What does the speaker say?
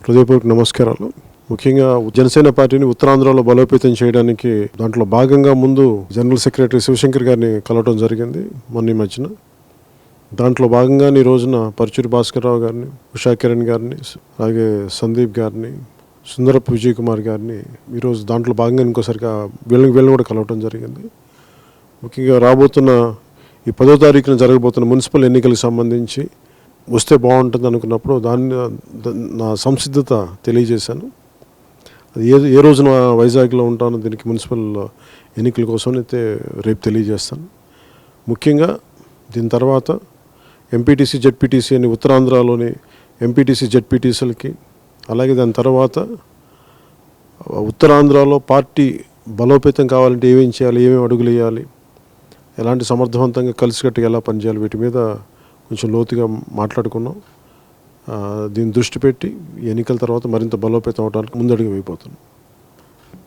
హృదయపూర్వక నమస్కారాలు. ముఖ్యంగా జనసేన పార్టీని ఉత్తరాంధ్రలో బలోపేతం చేయడానికి దాంట్లో భాగంగా ముందు జనరల్ సెక్రటరీ శివశంకర్ గారిని కలవడం జరిగింది మొన్న ఈ మధ్యన. దాంట్లో భాగంగానే ఈ రోజున పరుచూరి భాస్కర్రావు గారిని, ఉషా కిరణ్ గారిని, అలాగే సందీప్ గారిని, సుందరపు విజయ్ కుమార్ గారిని ఈరోజు దాంట్లో భాగంగా ఇంకోసారిగా వీళ్ళని కూడా కలవటం జరిగింది. ముఖ్యంగా రాబోతున్న ఈ 10వ తారీఖున జరగబోతున్న మున్సిపల్ ఎన్నికలకు సంబంధించి వస్తే బాగుంటుంది అనుకున్నప్పుడు నా సంసిద్ధత తెలియజేశాను. అది ఏ రోజున వైజాగ్లో ఉంటానో దీనికి మున్సిపల్ ఎన్నికల కోసం అయితే రేపు తెలియజేస్తాను. ముఖ్యంగా దీని తర్వాత ఎంపీటీసీ జెడ్పీటీసీ అని ఉత్తరాంధ్రలోని ఎంపీటీసీ జెడ్పీటీసీలకి, అలాగే దాని తర్వాత ఉత్తరాంధ్రలో పార్టీ బలోపేతం కావాలంటే ఏమేం చేయాలి, ఏమేమి అడుగులు వేయాలి, ఎలాంటి సమర్థవంతంగా కలిసికట్టుగా ఎలా పనిచేయాలి, వీటి మీద కొంచెం లోతుగా మాట్లాడుకున్నాం. దీన్ని దృష్టి పెట్టి ఎన్నికల తర్వాత మరింత బలోపేతం అవడానికి ముందడుగు వేయబోతున్నాం.